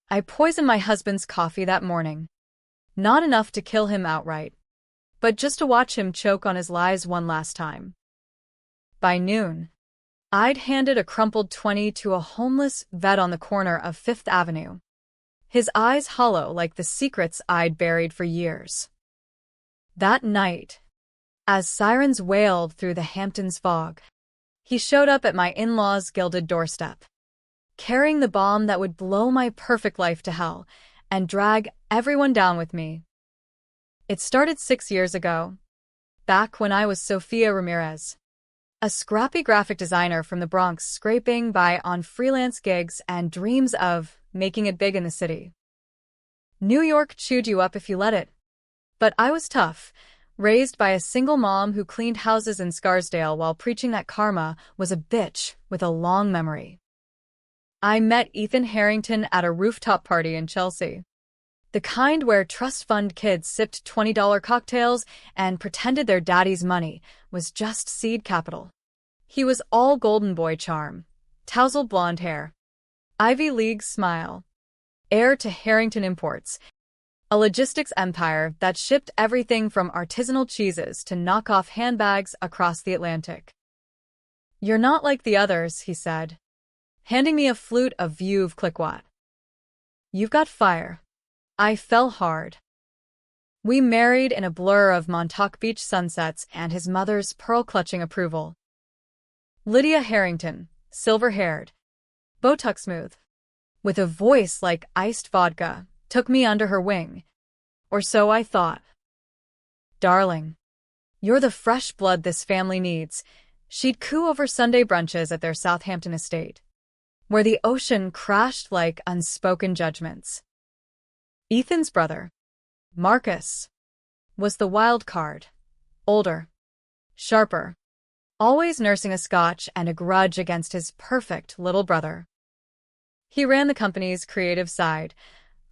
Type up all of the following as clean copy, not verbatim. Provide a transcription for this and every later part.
I poisoned my husband's coffee that morning. Not enough to kill him outright, but just to watch him choke on his lies one last time. By noon, I'd handed a crumpled 20 to a homeless vet on the corner of Fifth Avenue, his eyes hollow like the secrets I'd buried for years. That night, as sirens wailed through the Hamptons fog, he showed up at my in-laws' gilded doorstep, carrying the bomb that would blow my perfect life to hell and drag everyone down with me. It started 6 years ago, back when I was Sofia Ramirez, a scrappy graphic designer from the Bronx scraping by on freelance gigs and dreams of making it big in the city. New York chewed you up if you let it. But I was tough, raised by a single mom who cleaned houses in Scarsdale while preaching that karma was a bitch with a long memory. I met Ethan Harrington at a rooftop party in Chelsea. The kind where trust fund kids sipped $20 cocktails and pretended their daddy's money was just seed capital. He was all golden boy charm, tousled blonde hair, Ivy League smile, heir to Harrington Imports, a logistics empire that shipped everything from artisanal cheeses to knockoff handbags across the Atlantic. "You're not like the others," he said, handing me a flute of Veuve Clicquot. "You've got fire." I fell hard. We married in a blur of Montauk Beach sunsets and his mother's pearl-clutching approval. Lydia Harrington, silver-haired, Botox smooth, with a voice like iced vodka, took me under her wing. Or so I thought. "Darling, you're the fresh blood this family needs," she'd coo over Sunday brunches at their Southampton estate, where the ocean crashed like unspoken judgments. Ethan's brother, Marcus, was the wild card. Older, sharper, always nursing a scotch and a grudge against his perfect little brother. He ran the company's creative side,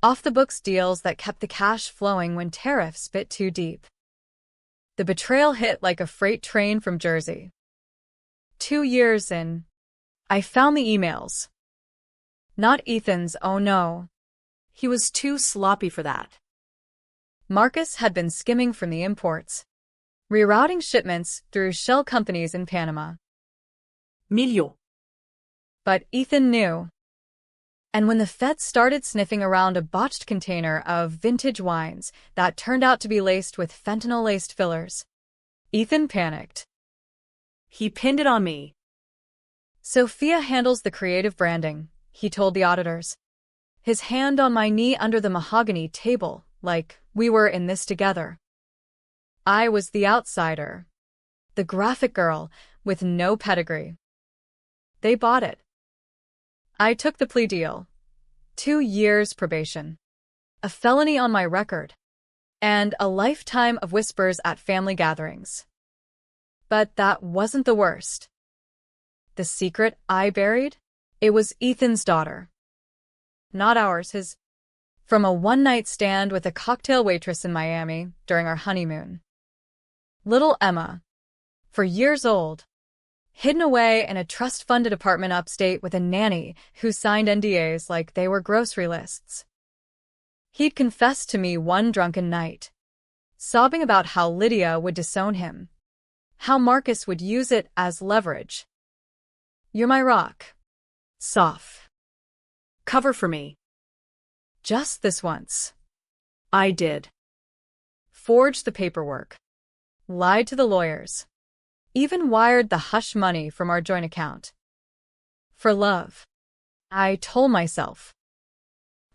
off-the-books deals that kept the cash flowing when tariffs bit too deep. The betrayal hit like a freight train from Jersey. 2 years in, I found the emails. Not Ethan's, oh no. He was too sloppy for that. Marcus had been skimming from the imports, rerouting shipments through shell companies in Panama. Milio. But Ethan knew. And when the feds started sniffing around a botched container of vintage wines that turned out to be laced with fentanyl-laced fillers, Ethan panicked. He pinned it on me. "Sophia handles the creative branding," he told the auditors, his hand on my knee under the mahogany table, like we were in this together. I was the outsider, the graphic girl with no pedigree. They bought it. I took the plea deal. 2 years probation, a felony on my record, and a lifetime of whispers at family gatherings. But that wasn't the worst. The secret I buried? It was Ethan's daughter. Not ours, his. From a one-night stand with a cocktail waitress in Miami during our honeymoon. Little Emma, 4 years old, hidden away in a trust-funded apartment upstate with a nanny who signed NDAs like they were grocery lists. He'd confessed to me one drunken night, sobbing about how Lydia would disown him, how Marcus would use it as leverage. "You're my rock. Soph. Cover for me." Just this once. I did. Forged the paperwork, lied to the lawyers, even wired the hush money from our joint account. For love, I told myself.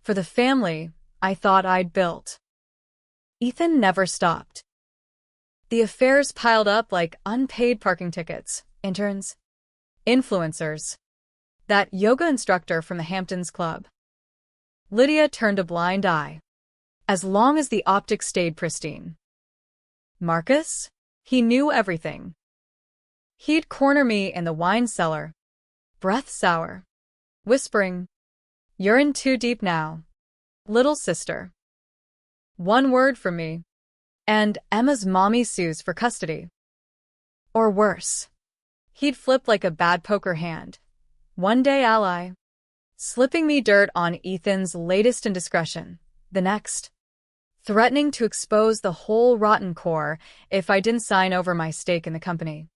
For the family I thought I'd built. Ethan never stopped. The affairs piled up like unpaid parking tickets, interns, influencers, that yoga instructor from the Hamptons Club. Lydia turned a blind eye, as long as the optics stayed pristine. Marcus? He knew everything. He'd corner me in the wine cellar, breath sour, whispering, "You're in too deep now, little sister." One word from me, and Emma's mommy sues for custody. Or worse. He'd flip like a bad poker hand. One day ally, slipping me dirt on Ethan's latest indiscretion, the next, threatening to expose the whole rotten core if I didn't sign over my stake in the company.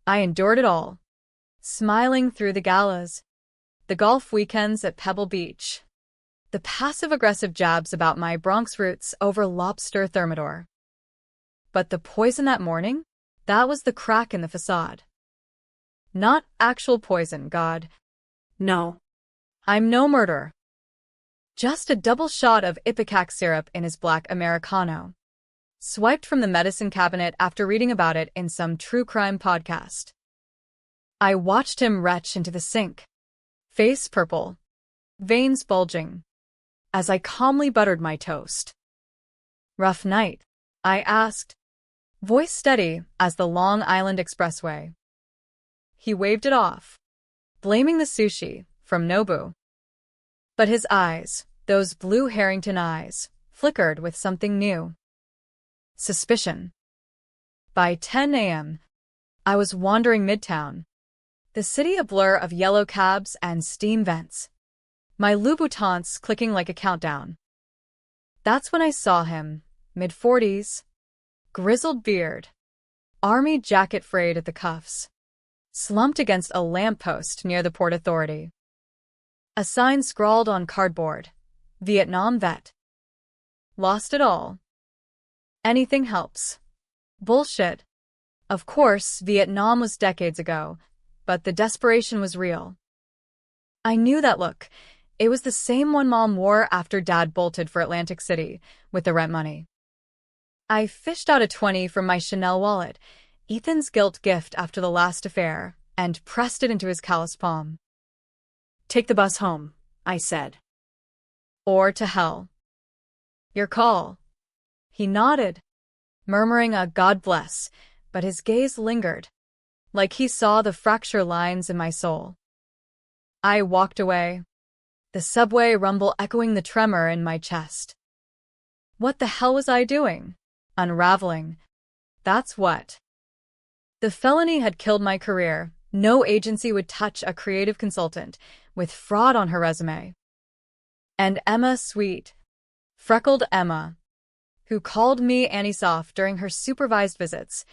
I endured it all, smiling through the galas, the golf weekends at Pebble Beach, the passive-aggressive jabs about my Bronx roots over lobster thermidor. But the poison that morning? That was the crack in the facade. Not actual poison, God. No. I'm no murderer. Just a double shot of ipecac syrup in his black Americano, swiped from the medicine cabinet after reading about it in some true crime podcast. I watched him retch into the sink, face purple, veins bulging, as I calmly buttered my toast. Rough night? I asked, voice steady as the Long Island Expressway. He waved it off, blaming the sushi from Nobu. But his eyes, those blue Harrington eyes, flickered with something new. Suspicion. By 10 a.m., I was wandering Midtown, the city a blur of yellow cabs and steam vents, my Louboutins clicking like a countdown. That's when I saw him, mid-40s, grizzled beard, army jacket frayed at the cuffs, slumped against a lamppost near the Port Authority. A sign scrawled on cardboard, Vietnam vet. Lost it all. Anything helps. Bullshit. Of course, Vietnam was decades ago, but the desperation was real. I knew that look. It was the same one Mom wore after Dad bolted for Atlantic City with the rent money. I fished out a 20 from my Chanel wallet, Ethan's guilt gift after the last affair, and pressed it into his calloused palm. Take the bus home, I said. Or to hell. Your call. He nodded, murmuring a God bless, but his gaze lingered, like he saw the fracture lines in my soul. I walked away, the subway rumble echoing the tremor in my chest. What the hell was I doing? Unraveling. That's what. The felony had killed my career. No agency would touch a creative consultant with fraud on her resume. And Emma, sweet, freckled Emma, who called me Annie Soft during her supervised visits,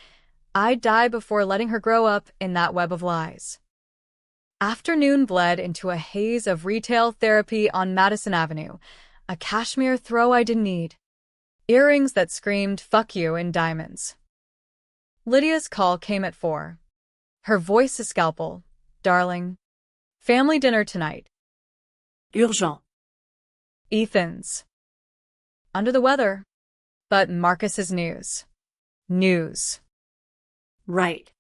I'd die before letting her grow up in that web of lies. Afternoon bled into a haze of retail therapy on Madison Avenue, a cashmere throw I didn't need, earrings that screamed "fuck you" in diamonds. Lydia's call came at 4. Her voice a scalpel. Darling. Family dinner tonight. Urgent. Ethan's. Under the weather. But Marcus's news. News. Right.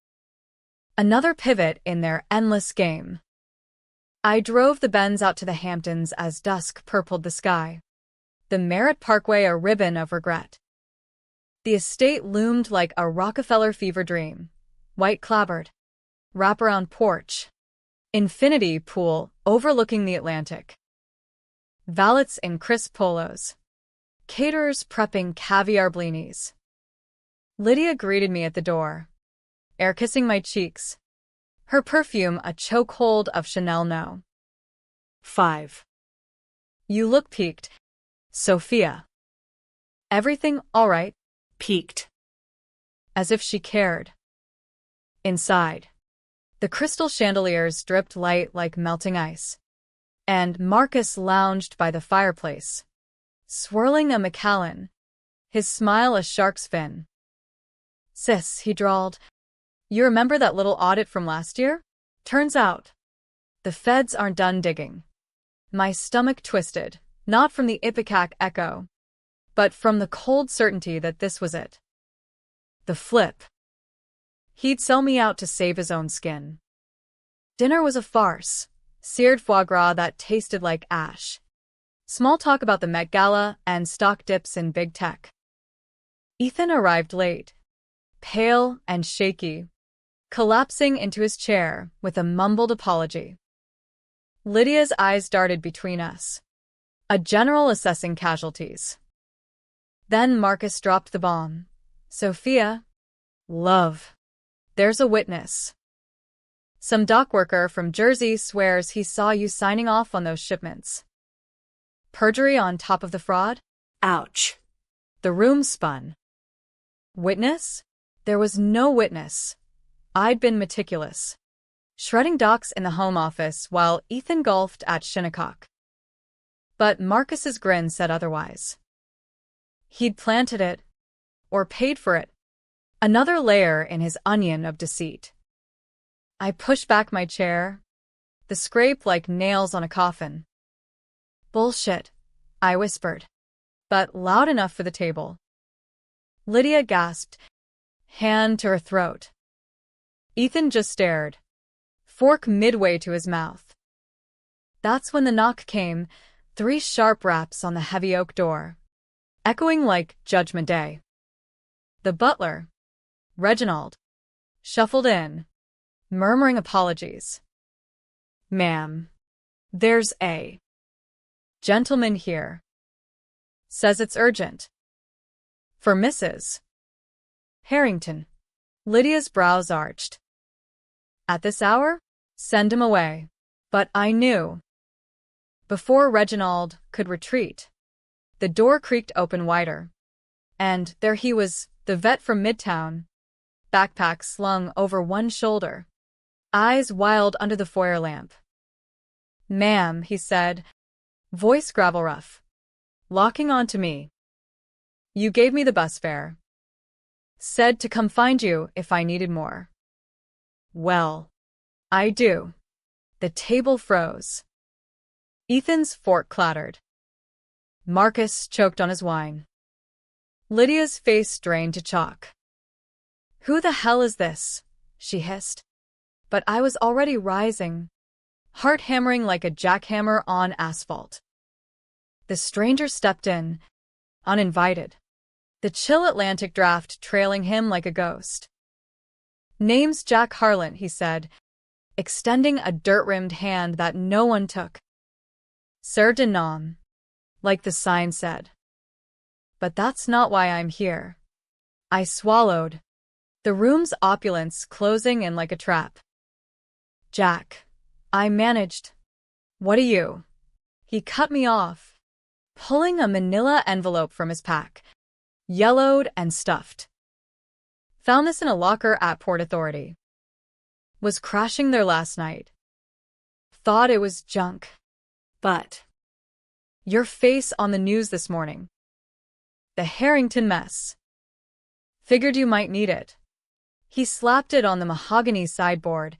Another pivot in their endless game. I drove the Benz out to the Hamptons as dusk purpled the sky, the Merritt Parkway a ribbon of regret. The estate loomed like a Rockefeller fever dream, white clapboard, wraparound porch, infinity pool overlooking the Atlantic. Valets in crisp polos, caterers prepping caviar blinis. Lydia greeted me at the door, air kissing my cheeks, her perfume a chokehold of Chanel No. 5. You look peaked, Sophia. Everything all right? Peaked. As if she cared. Inside, the crystal chandeliers dripped light like melting ice, and Marcus lounged by the fireplace, swirling a Macallan, his smile a shark's fin. Sis, he drawled, you remember that little audit from last year? Turns out, the feds aren't done digging. My stomach twisted, not from the ipecac echo, but from the cold certainty that this was it. The flip. He'd sell me out to save his own skin. Dinner was a farce, seared foie gras that tasted like ash. Small talk about the Met Gala and stock dips in big tech. Ethan arrived late, pale and shaky, collapsing into his chair with a mumbled apology. Lydia's eyes darted between us, a general assessing casualties. Then Marcus dropped the bomb. Sophia, love. There's a witness. Some dock worker from Jersey swears he saw you signing off on those shipments. Perjury on top of the fraud? Ouch. The room spun. Witness? There was no witness. I'd been meticulous, shredding docs in the home office while Ethan golfed at Shinnecock. But Marcus's grin said otherwise. He'd planted it, or paid for it, another layer in his onion of deceit. I pushed back my chair, the scrape like nails on a coffin. Bullshit, I whispered, but loud enough for the table. Lydia gasped, hand to her throat. Ethan just stared, fork midway to his mouth. That's when the knock came, 3 sharp raps on the heavy oak door, echoing like Judgment Day. The butler, Reginald, shuffled in, murmuring apologies. Ma'am, there's a gentleman here. Says it's urgent. For Mrs. Harrington. Lydia's brows arched. At this hour? Send him away. But I knew. Before Reginald could retreat, the door creaked open wider. And there he was, the vet from Midtown, backpack slung over one shoulder, eyes wild under the foyer lamp. Ma'am, he said, voice gravel rough, locking onto me. You gave me the bus fare. Said to come find you if I needed more. Well, I do. The table froze. Ethan's fork clattered. Marcus choked on his wine. Lydia's face drained to chalk. Who the hell is this? She hissed. But I was already rising, heart hammering like a jackhammer on asphalt. The stranger stepped in, uninvited, the chill Atlantic draft trailing him like a ghost. Name's Jack Harlan, he said, extending a dirt-rimmed hand that no one took. Served in nom, like the sign said. But that's not why I'm here. I swallowed, the room's opulence closing in like a trap. Jack, I managed. What are you? He cut me off, pulling a manila envelope from his pack, yellowed and stuffed. Found this in a locker at Port Authority. Was crashing there last night. Thought it was junk. But your face on the news this morning. The Harrington mess. Figured you might need it. He slapped it on the mahogany sideboard,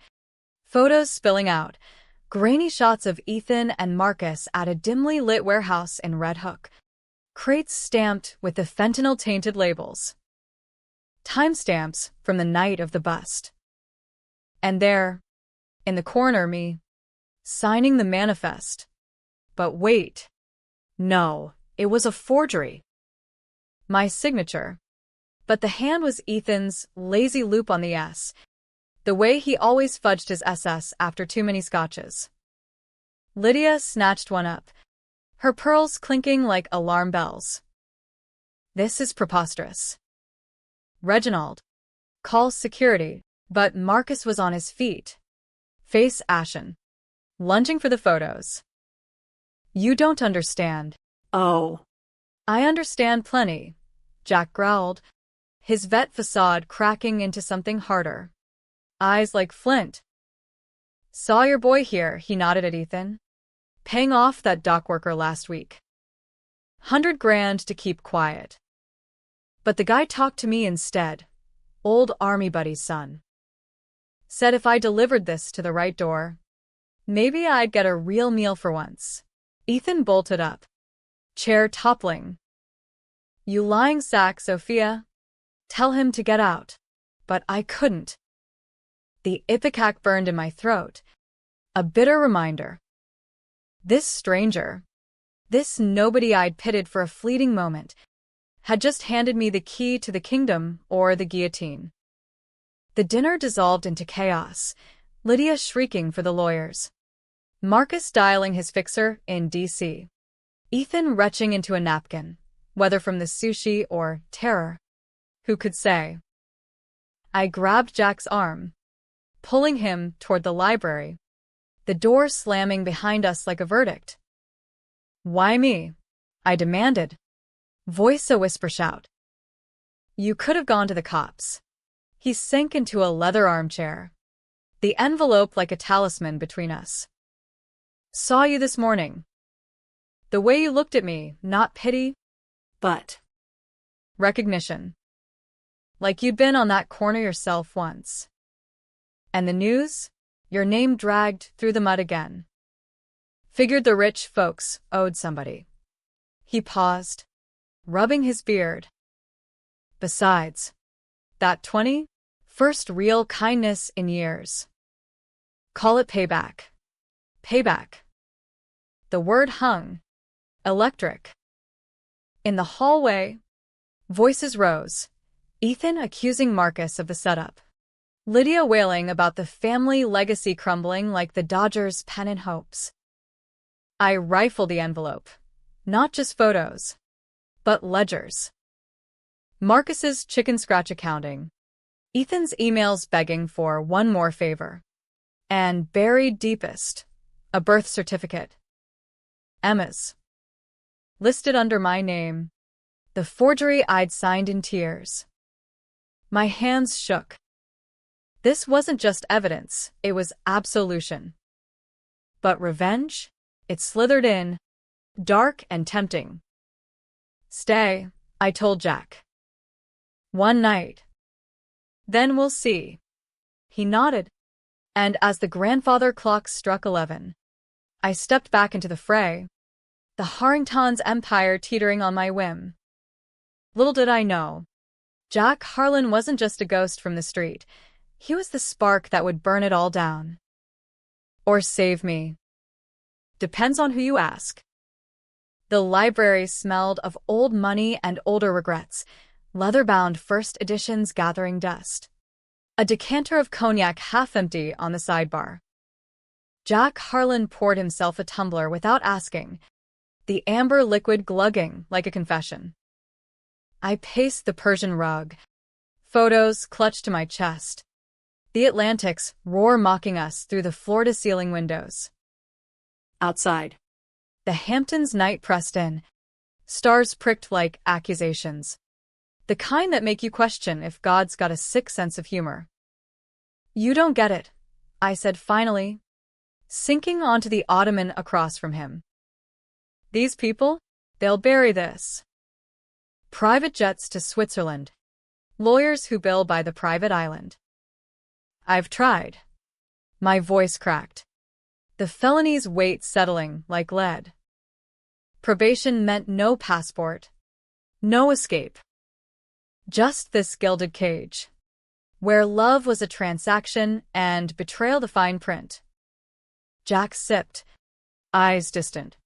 photos spilling out, grainy shots of Ethan and Marcus at a dimly lit warehouse in Red Hook, crates stamped with the fentanyl-tainted labels. Timestamps from the night of the bust. And there, in the corner, me, signing the manifest. But wait. No, it was a forgery. My signature. But the hand was Ethan's lazy loop on the S, the way he always fudged his SS after too many scotches. Lydia snatched one up, her pearls clinking like alarm bells. This is preposterous. Reginald. Call security, but Marcus was on his feet, face ashen, lunging for the photos. You don't understand. Oh. I understand plenty, Jack growled, his vet facade cracking into something harder. Eyes like flint. Saw your boy here, he nodded at Ethan. Paying off that dock worker last week. $100 grand to keep quiet. But the guy talked to me instead. Old army buddy's son. Said if I delivered this to the right door, maybe I'd get a real meal for once. Ethan bolted up, chair toppling. You lying sack, Sophia. Tell him to get out. But I couldn't. The ipecac burned in my throat, a bitter reminder. This stranger, this nobody I'd pitted for a fleeting moment, had just handed me the key to the kingdom or the guillotine. The dinner dissolved into chaos, Lydia shrieking for the lawyers. Marcus dialing his fixer in D.C. Ethan retching into a napkin, whether from the sushi or terror. Who could say? I grabbed Jack's arm, pulling him toward the library, the door slamming behind us like a verdict. "Why me?" I demanded. Voice a whisper shout. "You could have gone to the cops." He sank into a leather armchair, the envelope like a talisman between us. "Saw you this morning. The way you looked at me, not pity, but recognition. Like you'd been on that corner yourself once. And the news? Your name dragged through the mud again. Figured the rich folks owed somebody." He paused, rubbing his beard. "Besides, that 21st real kindness in years. Call it payback. Payback." The word hung, electric. In the hallway, voices rose, Ethan accusing Marcus of the setup, Lydia wailing about the family legacy crumbling like the Dodgers' pennant hopes. I rifled the envelope. Not just photos, but ledgers. Marcus's chicken scratch accounting, Ethan's emails begging for one more favor, and buried deepest, a birth certificate. Emma's. Listed under my name, the forgery I'd signed in tears. My hands shook. This wasn't just evidence, it was absolution. But revenge? It slithered in, dark and tempting. "Stay," I told Jack. "One night. Then we'll see." He nodded, and as the grandfather clock struck 11, I stepped back into the fray, the Harrington's empire teetering on my whim. Little did I know, Jack Harlan wasn't just a ghost from the street. He was the spark that would burn it all down. Or save me. Depends on who you ask. The library smelled of old money and older regrets, leather-bound first editions gathering dust. A decanter of cognac half empty on the sidebar. Jack Harlan poured himself a tumbler without asking, the amber liquid glugging like a confession. I paced the Persian rug, photos clutched to my chest. The Atlantic's roar mocking us through the floor-to-ceiling windows. outside. The Hamptons' night pressed in, stars pricked like accusations. The kind that make you question if God's got a sick sense of humor. "You don't get it," I said finally, sinking onto the ottoman across from him. "These people, they'll bury this. Private jets to Switzerland. Lawyers who bill by the private island. I've tried." My voice cracked. The felony's weight settling like lead. Probation meant no passport, no escape. Just this gilded cage, where love was a transaction and betrayal the fine print. Jack sipped, eyes distant.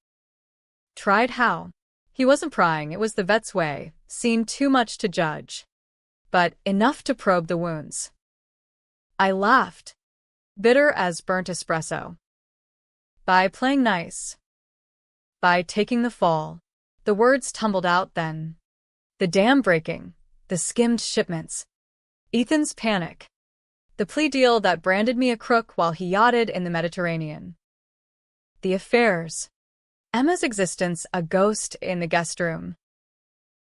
Tried how? He wasn't prying, it was the vet's way, seen too much to judge, but enough to probe the wounds. I laughed, bitter as burnt espresso. By playing nice. By taking the fall. The words tumbled out then. The dam breaking, the skimmed shipments, Ethan's panic, the plea deal that branded me a crook while he yachted in the Mediterranean. The affairs. Emma's existence a ghost in the guest room.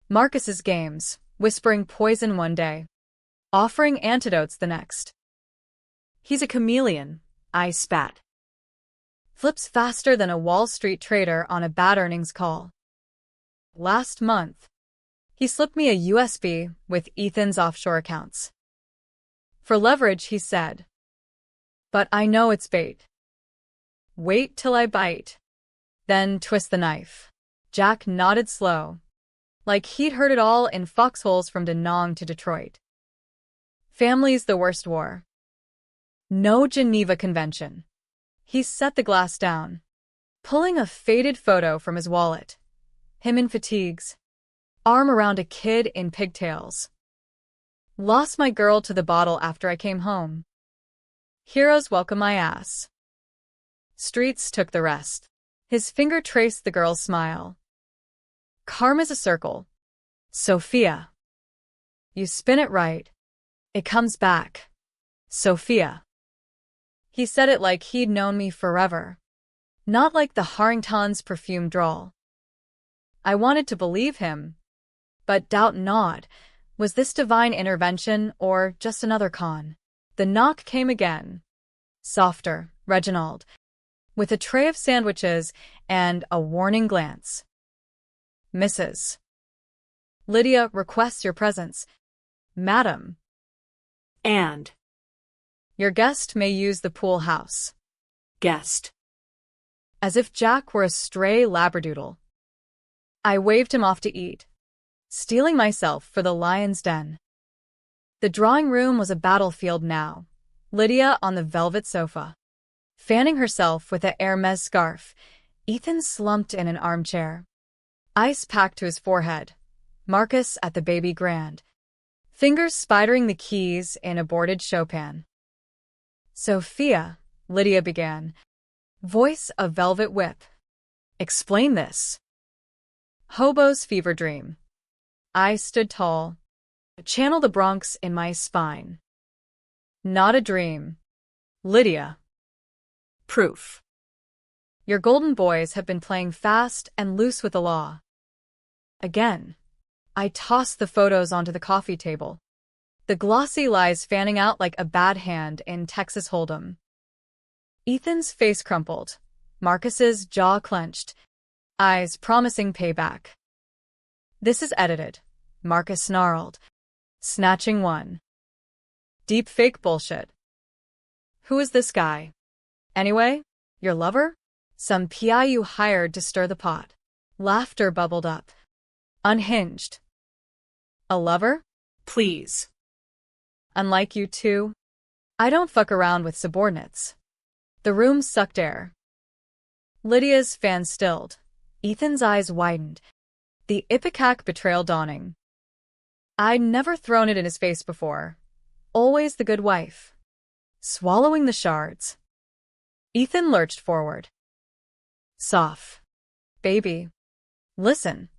Marcus's games, whispering poison one day, offering antidotes the next. He's a chameleon, I spat. Flips faster than a Wall Street trader on a bad earnings call. Last month, he slipped me a USB with Ethan's offshore accounts. For leverage, he said. But I know it's bait. Wait till I bite. Then twist the knife. Jack nodded slow, like he'd heard it all in foxholes from Da Nang to Detroit. Family's the worst war. No Geneva Convention. He set the glass down, pulling a faded photo from his wallet. Him in fatigues, arm around a kid in pigtails. Lost my girl to the bottle after I came home. Heroes welcome my ass. Streets took the rest. His finger traced the girl's smile. Karma's a circle. Sophia. You spin it right. It comes back. Sophia. He said it like he'd known me forever, not like the Harrington's perfumed drawl. I wanted to believe him, but doubt gnawed. Was this divine intervention or just another con? The knock came again. Softer, Reginald, with a tray of sandwiches and a warning glance. Mrs. Lydia requests your presence. Madam. And. Your guest may use the pool house. Guest. As if Jack were a stray labradoodle. I waved him off to eat, steeling myself for the lion's den. The drawing room was a battlefield now. Lydia on the velvet sofa, fanning herself with a Hermes scarf. Ethan slumped in an armchair, ice packed to his forehead. Marcus at the baby grand, fingers spidering the keys in aborted Chopin. Sophia, Lydia began, voice a velvet whip. Explain this. Hobo's fever dream. I stood tall, channel the Bronx in my spine. Not a dream. Lydia. Proof. Your golden boys have been playing fast and loose with the law. Again. I tossed the photos onto the coffee table. The glossy lies fanning out like a bad hand in Texas Hold'em. Ethan's face crumpled. Marcus's jaw clenched, eyes promising payback. This is edited, Marcus snarled, snatching one. Deep fake bullshit. Who is this guy? Anyway, your lover? Some PI you hired to stir the pot. Laughter bubbled up. Unhinged. A lover? Please. Unlike you two, I don't fuck around with subordinates. The room sucked air. Lydia's fan stilled. Ethan's eyes widened. The ipecac betrayal dawning. I'd never thrown it in his face before. Always the good wife. Swallowing the shards. Ethan lurched forward. Soft. Baby. Listen.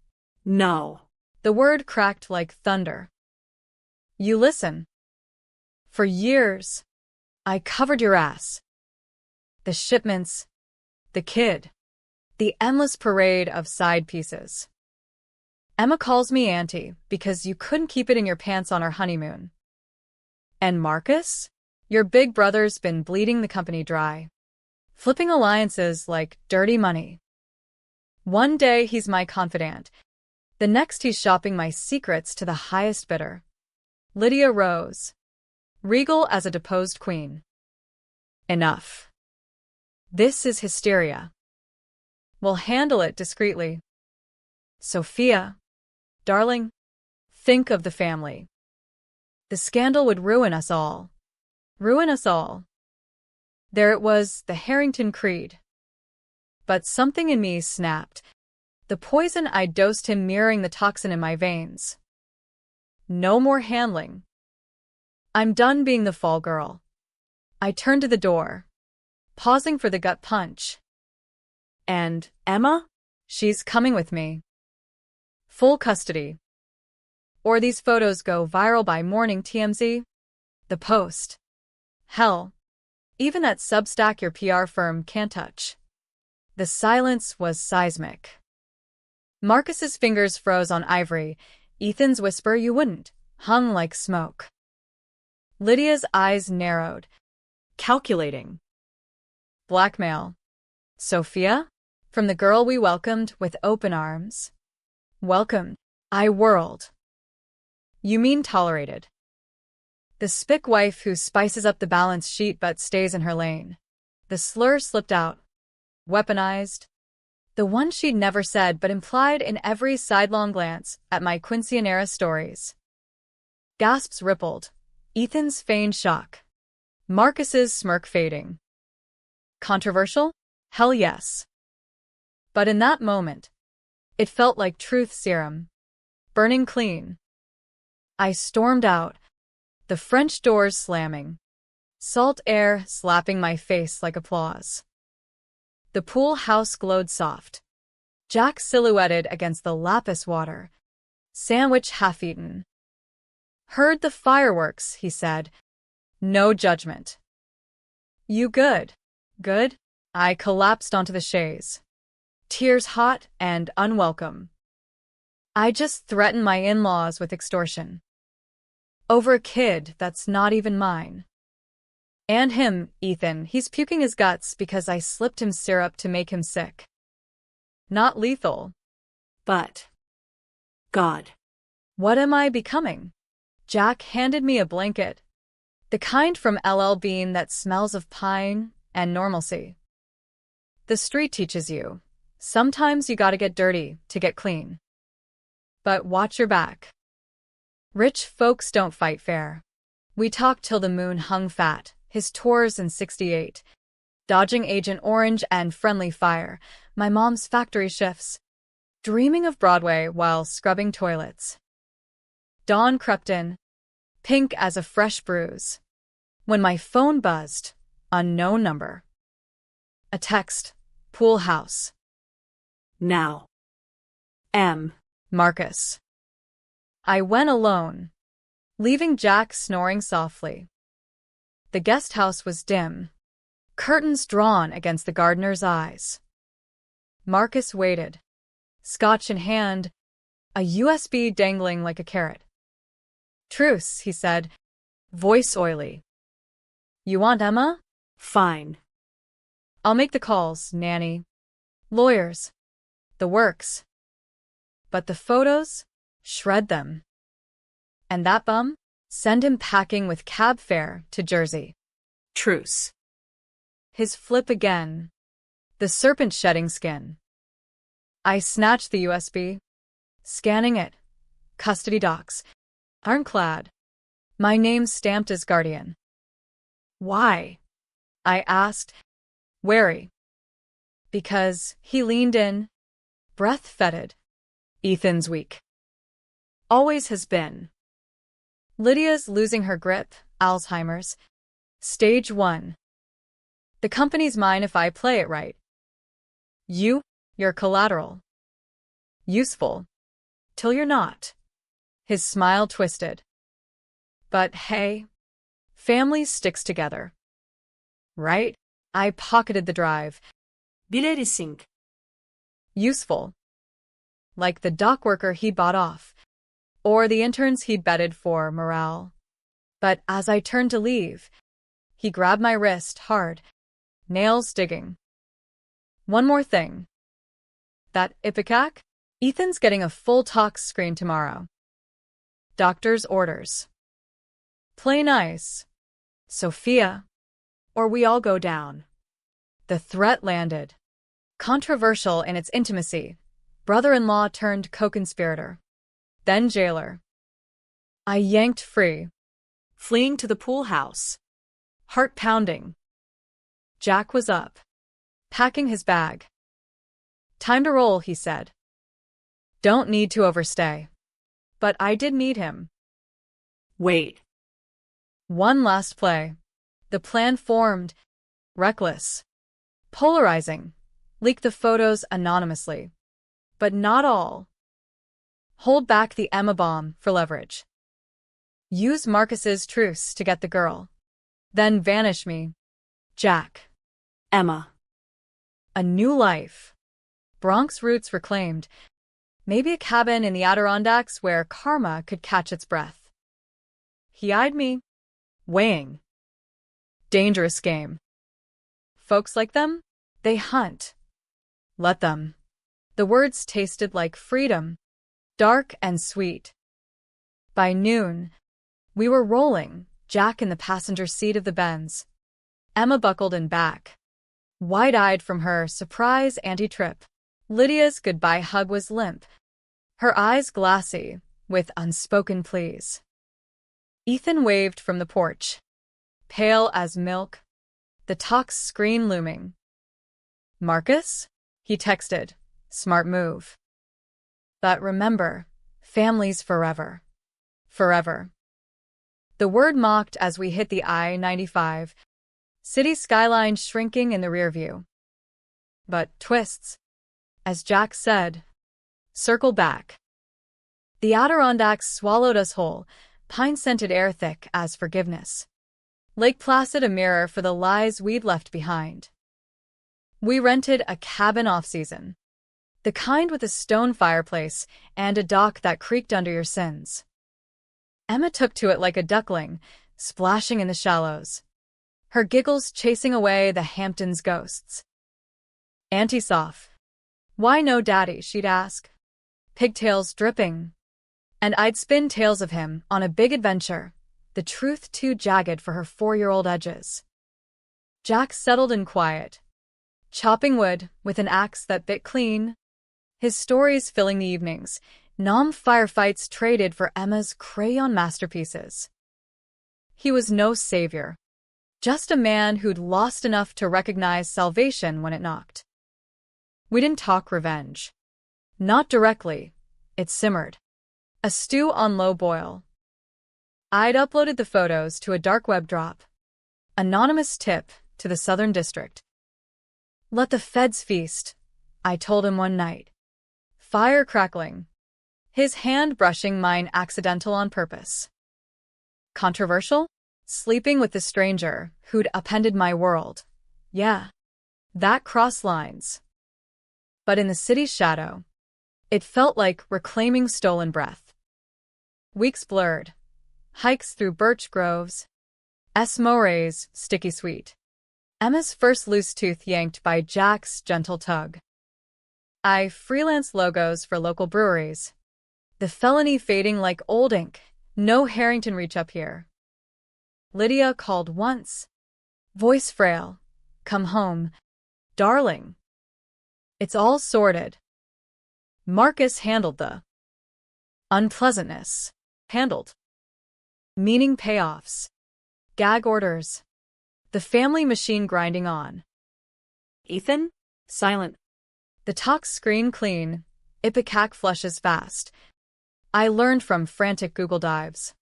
No. The word cracked like thunder. You listen. For years, I covered your ass. The shipments, the kid, the endless parade of side pieces. Emma calls me auntie because you couldn't keep it in your pants on our honeymoon. And Marcus? Your big brother's been bleeding the company dry, flipping alliances like dirty money. One day he's my confidant. The next he's shopping my secrets to the highest bidder. Lydia rose, regal as a deposed queen. Enough. This is hysteria. We'll handle it discreetly. Sophia, darling, think of the family. The scandal would ruin us all. Ruin us all. There it was, the Harrington Creed. But something in me snapped. The poison I dosed him mirroring the toxin in my veins. No more handling. I'm done being the fall girl. I turned to the door, pausing for the gut punch. And Emma? She's coming with me. Full custody. Or these photos go viral by morning TMZ. The Post. Hell, even that Substack your PR firm can't touch. The silence was seismic. Marcus's fingers froze on ivory. Ethan's whisper, you wouldn't, hung like smoke. Lydia's eyes narrowed. Calculating. Blackmail. Sophia? From the girl we welcomed with open arms. Welcomed. I whirled. You mean tolerated. The spick wife who spices up the balance sheet but stays in her lane. The slur slipped out. Weaponized. The one she'd never said but implied in every sidelong glance at my Quinceañera stories. Gasps rippled. Ethan's feigned shock. Marcus's smirk fading. Controversial? Hell yes. But in that moment, it felt like truth serum. Burning clean. I stormed out, the French doors slamming. Salt air slapping my face like applause. The pool house glowed soft. Jack silhouetted against the lapis water. Sandwich half-eaten. Heard the fireworks, he said. No judgment. You good? Good? I collapsed onto the chaise. Tears hot and unwelcome. I just threatened my in-laws with extortion. Over a kid that's not even mine. And him, Ethan, he's puking his guts because I slipped him syrup to make him sick. Not lethal. But. God. What am I becoming? Jack handed me a blanket. The kind from LL Bean that smells of pine and normalcy. The street teaches you. Sometimes you gotta get dirty to get clean. But watch your back. Rich folks don't fight fair. We talked till the moon hung fat, his tours in '68. Dodging Agent Orange and friendly fire, my mom's factory shifts. Dreaming of Broadway while scrubbing toilets. Dawn crept in, pink as a fresh bruise. When my phone buzzed, unknown number. A text, pool house. Now. M. Marcus. I went alone, leaving Jack snoring softly. The guest house was dim, curtains drawn against the gardener's eyes. Marcus waited, scotch in hand, a USB dangling like a carrot. Truce, he said, voice oily. You want Emma? Fine. I'll make the calls, nanny. Lawyers. The works. But the photos? Shred them. And that bum? Send him packing with cab fare to Jersey. Truce. His flip again. The serpent shedding skin. I snatched the USB. Scanning it. Custody docs. Ironclad. My name stamped as guardian. Why? I asked, wary. Because he leaned in, breath fetid. Ethan's weak. Always has been. Lydia's losing her grip, Alzheimer's. Stage 1. The company's mine if I play it right. You're collateral. Useful. Till you're not. His smile twisted. But hey, family sticks together. Right? I pocketed the drive. Bilirsin. Useful. Like the dock worker he bought off. Or the interns he bedded for morale. But as I turned to leave, he grabbed my wrist hard, nails digging. One more thing. That Ipecac? Ethan's getting a full tox screen tomorrow. Doctor's orders. Play nice, Sophia, or we all go down. The threat landed. Controversial in its intimacy. Brother-in-law turned co-conspirator. Then jailer. I yanked free. Fleeing to the pool house. Heart pounding. Jack was up. Packing his bag. Time to roll, he said. Don't need to overstay. But I did need him. Wait. One last play. The plan formed. Reckless. Polarizing. Leak the photos anonymously. But not all. Hold back the Emma bomb for leverage. Use Marcus's truce to get the girl. Then vanish me. Jack. Emma. A new life. Bronx roots reclaimed. Maybe a cabin in the Adirondacks where karma could catch its breath. He eyed me, weighing. Dangerous game. Folks like them? They hunt. Let them. The words tasted like freedom, dark and sweet. By noon, we were rolling, Jack in the passenger seat of the Benz. Emma buckled in back. Wide-eyed from her surprise anti-trip. Lydia's goodbye hug was limp, her eyes glassy, with unspoken pleas. Ethan waved from the porch. Pale as milk, the tox screen looming. Marcus? He texted. Smart move. But remember, family's forever. Forever. The word mocked as we hit the I-95, city skyline shrinking in the rear view. But twists. As Jack said, circle back. The Adirondacks swallowed us whole, pine-scented air thick as forgiveness. Lake Placid a mirror for the lies we'd left behind. We rented a cabin off-season. The kind with a stone fireplace and a dock that creaked under your sins. Emma took to it like a duckling, splashing in the shallows, her giggles chasing away the Hamptons ghosts. Auntie Soph. Why no daddy, she'd ask. Pigtails dripping. And I'd spin tales of him on a big adventure, the truth too jagged for her 4-year-old edges. Jack settled in quiet, chopping wood with an axe that bit clean, his stories filling the evenings, Nom firefights traded for Emma's crayon masterpieces. He was no savior, just a man who'd lost enough to recognize salvation when it knocked. We didn't talk revenge. Not directly, it simmered. A stew on low boil. I'd uploaded the photos to a dark web drop. Anonymous tip to the Southern District. Let the feds feast, I told him one night. Fire crackling. His hand brushing mine accidental on purpose. Controversial? Sleeping with the stranger who'd upended my world. Yeah. That crossed lines. But in the city's shadow, it felt like reclaiming stolen breath. Weeks blurred. Hikes through birch groves. Morays, sticky sweet. Emma's first loose tooth yanked by Jack's gentle tug. I freelance logos for local breweries. The felony fading like old ink. No Harrington reach up here. Lydia called once. Voice frail. Come home. Darling. It's all sorted. Marcus handled the unpleasantness. Handled. Meaning payoffs. Gag orders. The family machine grinding on. Ethan? Silent. The talk screen clean. Ipecac flushes fast. I learned from frantic Google dives.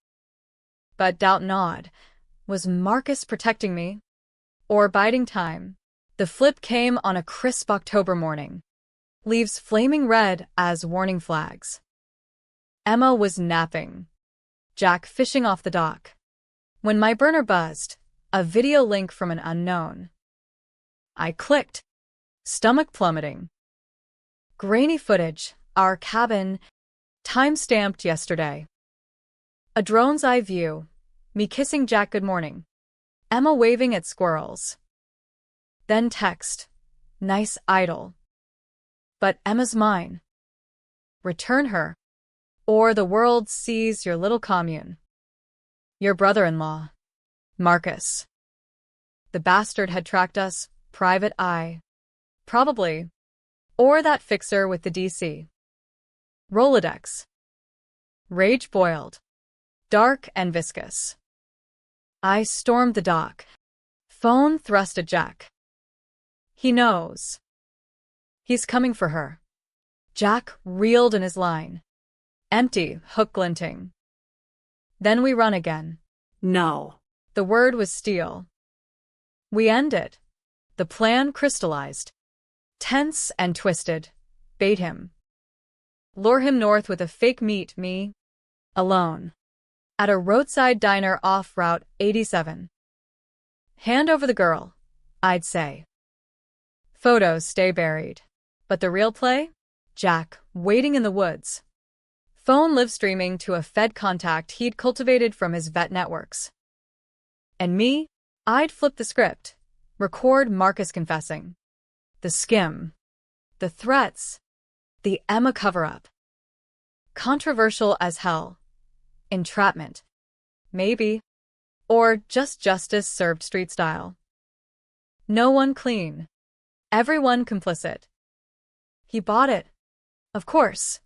But doubt gnawed. Was Marcus protecting me? Or biding time? The flip came on a crisp October morning. Leaves flaming red as warning flags. Emma was napping. Jack fishing off the dock. When my burner buzzed, a video link from an unknown. I clicked. Stomach plummeting. Grainy footage, our cabin, time-stamped yesterday. A drone's eye view, me kissing Jack good morning. Emma waving at squirrels. Then text, nice idol. But Emma's mine. Return her, or the world sees your little commune. Your brother-in-law, Marcus. The bastard had tracked us, private eye. Probably. Or that fixer with the DC. Rolodex. Rage boiled. Dark and viscous. I stormed the dock. Phone thrust at Jack. He knows. He's coming for her. Jack reeled in his line. Empty, hook glinting. Then we run again. No. The word was steel. We end it. The plan crystallized. Tense and twisted. Bait him. Lure him north with a fake meet me. Alone. At a roadside diner off Route 87. Hand over the girl, I'd say. Photos stay buried. But the real play? Jack, waiting in the woods. Phone live streaming to a Fed contact he'd cultivated from his vet networks. And me? I'd flip the script. Record Marcus confessing. The skim. The threats. The Emma cover-up. Controversial as hell. Entrapment. Maybe. Or just justice served street style. No one clean. Everyone complicit. He bought it. Of course.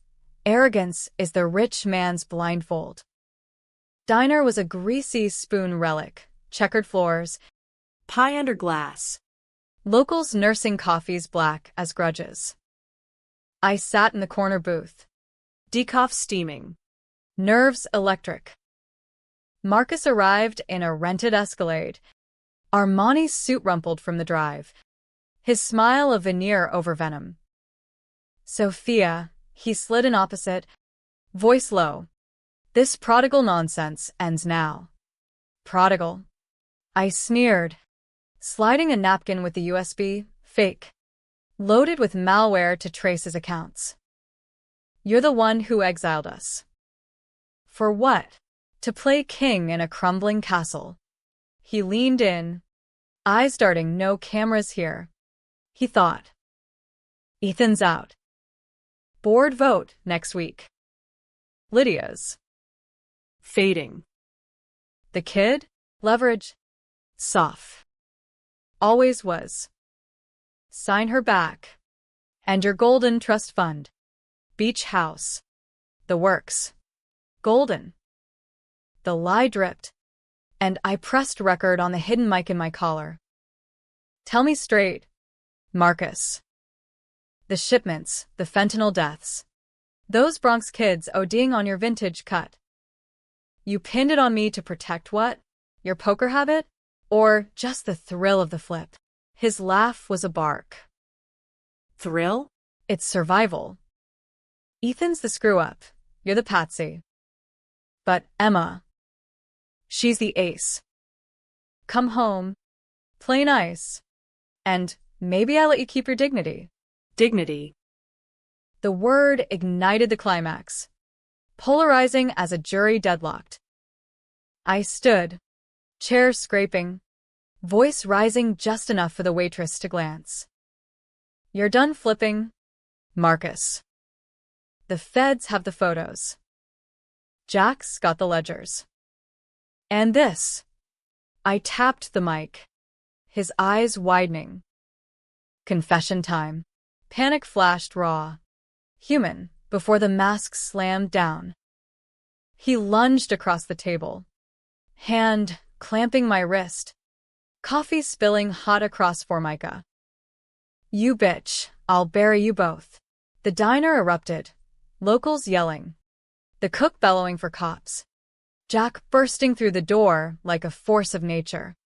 Arrogance is the rich man's blindfold. Diner was a greasy spoon relic. Checkered floors. Pie under glass. Locals nursing coffees black as grudges. I sat in the corner booth. Decaf steaming. Nerves electric. Marcus arrived in a rented Escalade. Armani's suit rumpled from the drive. His smile a veneer over venom. Sophia, he slid in opposite. Voice low. This prodigal nonsense ends now. Prodigal. I sneered, sliding a napkin with the USB, fake, loaded with malware to trace his accounts. You're the one who exiled us. For what? To play king in a crumbling castle. He leaned in, eyes darting, no cameras here. He thought. Ethan's out. Board vote next week. Lydia's. Fading. The kid? Leverage. Soft. Always was. Sign her back. And your golden trust fund. Beach house. The works. Golden. The lie dripped, and I pressed record on the hidden mic in my collar. Tell me straight, Marcus. The shipments, the fentanyl deaths. Those Bronx kids ODing on your vintage cut. You pinned it on me to protect what? Your poker habit? Or just the thrill of the flip? His laugh was a bark. Thrill? It's survival. Ethan's the screw-up. You're the patsy. But Emma, she's the ace. Come home, play nice, and maybe I let you keep your dignity. Dignity. The word ignited the climax, polarizing as a jury deadlocked. I stood, chair scraping, voice rising just enough for the waitress to glance. You're done flipping, Marcus. The feds have the photos. Jack's got the ledgers. And this. I tapped the mic, his eyes widening. Confession time. Panic flashed raw, human, before the mask slammed down. He lunged across the table, hand clamping my wrist, coffee spilling hot across Formica. You bitch, I'll bury you both. The diner erupted, locals yelling, the cook bellowing for cops. Jack bursting through the door like a force of nature.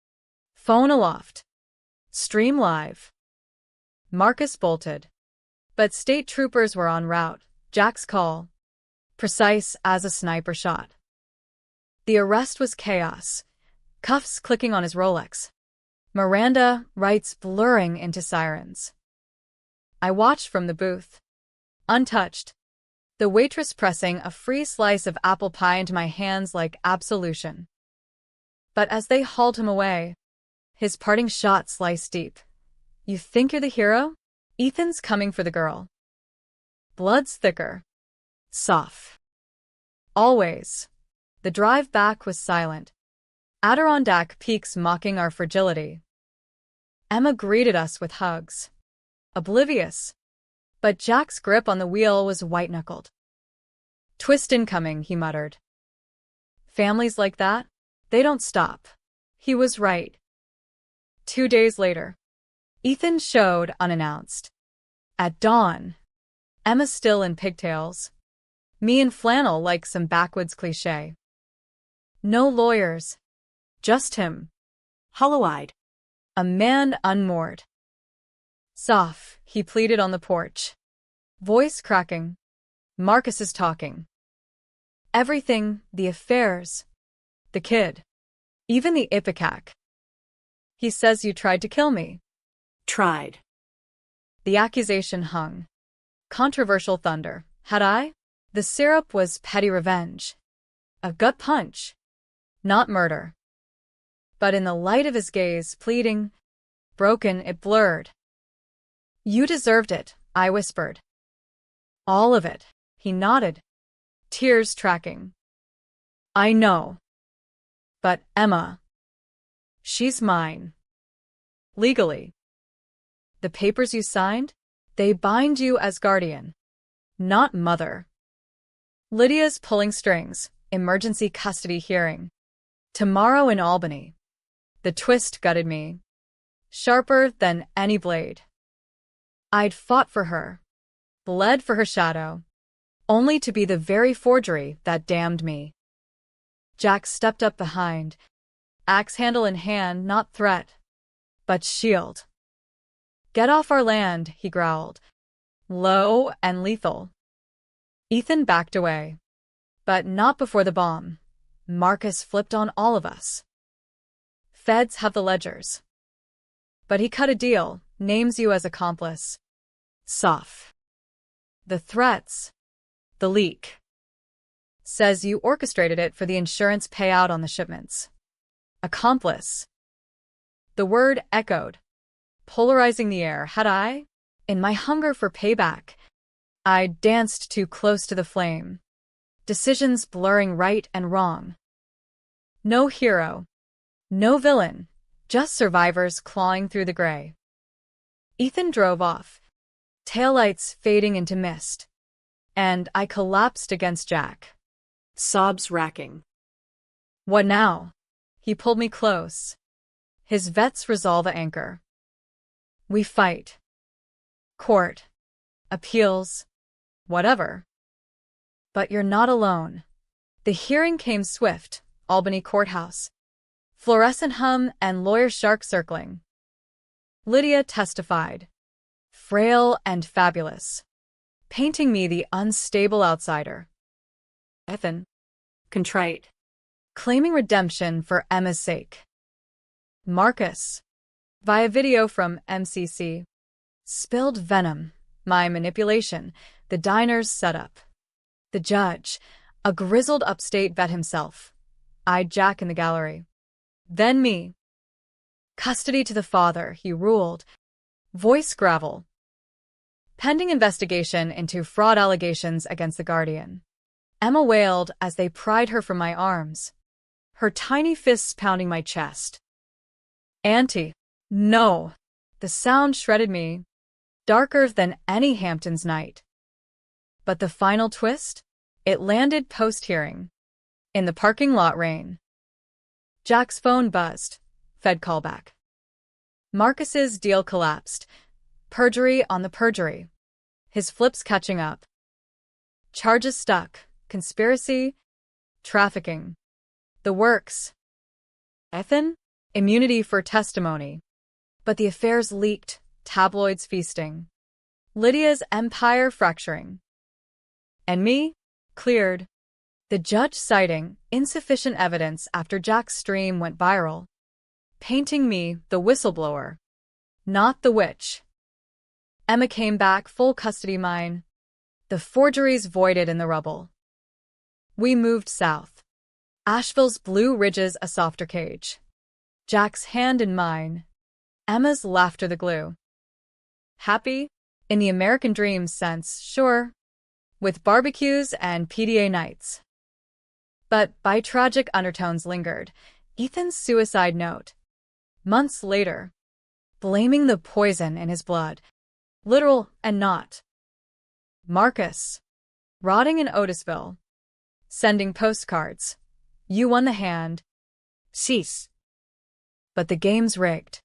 Phone aloft. Stream live. Marcus bolted. But state troopers were en route. Jack's call. Precise as a sniper shot. The arrest was chaos. Cuffs clicking on his Rolex. Miranda rights blurring into sirens. I watched from the booth. Untouched. The waitress pressing a free slice of apple pie into my hands like absolution. But as they hauled him away, his parting shot sliced deep. You think you're the hero? Ethan's coming for the girl. Blood's thicker. Soft. Always. The drive back was silent. Adirondack peaks mocking our fragility. Emma greeted us with hugs. Oblivious. But Jack's grip on the wheel was white-knuckled. Twist incoming, he muttered. Families like that? They don't stop. He was right. 2 days later, Ethan showed unannounced. At dawn, Emma still in pigtails. Me in flannel like some backwoods cliché. No lawyers. Just him. Hollow-eyed. A man unmoored. Soft, he pleaded on the porch. Voice cracking. Marcus is talking. Everything, the affairs. The kid. Even the ipecac. He says you tried to kill me. Tried. The accusation hung. Controversial thunder. Had I? The syrup was petty revenge. A gut punch. Not murder. But in the light of his gaze, pleading, broken, it blurred. You deserved it, I whispered. All of it, he nodded, tears tracking. I know. But Emma. She's mine. Legally. The papers you signed? They bind you as guardian, not mother. Lydia's pulling strings, emergency custody hearing. Tomorrow in Albany. The twist gutted me. Sharper than any blade. I'd fought for her, bled for her shadow, only to be the very forgery that damned me. Jack stepped up behind, axe handle in hand, not threat, but shield. Get off our land, he growled, low and lethal. Ethan backed away, but not before the bomb. Marcus flipped on all of us. Feds have the ledgers. But he cut a deal, names you as accomplice. Soft. The threats. The leak. Says you orchestrated it for the insurance payout on the shipments. Accomplice. The word echoed, polarizing the air. Had I, in my hunger for payback, I danced too close to the flame, decisions blurring right and wrong. No hero, no villain, just survivors clawing through the gray. Ethan drove off, taillights fading into mist, and I collapsed against Jack. Sobs racking. What now? He pulled me close. His vet's resolve anchor. We fight. Court. Appeals. Whatever. But you're not alone. The hearing came swift, Albany Courthouse. Fluorescent hum and lawyer shark circling. Lydia testified. Frail and fabulous. Painting me the unstable outsider. Ethan. Contrite. Claiming redemption for Emma's sake. Marcus. Via video from MCC. Spilled venom. My manipulation. The diner's setup. The judge, a grizzled upstate vet himself, eyed Jack in the gallery. Then me. Custody to the father, he ruled. Voice gravel. Pending investigation into fraud allegations against the guardian. Emma wailed as they pried her from my arms, her tiny fists pounding my chest. Auntie. No. The sound shredded me, darker than any Hamptons night. But the final twist? It landed post-hearing. In the parking lot rain. Jack's phone buzzed. Fed callback. Marcus's deal collapsed. Perjury on the perjury. His flips catching up. Charges stuck. Conspiracy. Trafficking. The works. Ethan? Immunity for testimony. But the affairs leaked. Tabloids feasting. Lydia's empire fracturing. And me? Cleared. The judge citing insufficient evidence after Jack's stream went viral. Painting me the whistleblower. Not the witch. Emma came back, full custody mine. The forgeries voided in the rubble. We moved south. Asheville's Blue Ridges a softer cage. Jack's hand in mine. Emma's laughter the glue. Happy? In the American dream sense, sure. With barbecues and PDA nights. But by tragic undertones lingered, Ethan's suicide note. Months later. Blaming the poison in his blood. Literal and not. Marcus. Rotting in Otisville. Sending postcards. You won the hand. Cease. But the game's rigged.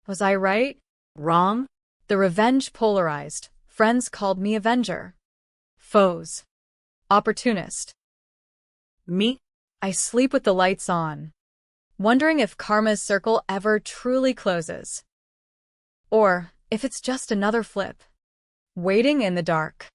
Was I right? Wrong? The revenge polarized. Friends called me Avenger. Foes. Opportunist. Me? I sleep with the lights on, wondering if karma's circle ever truly closes. Or if it's just another flip. Waiting in the dark.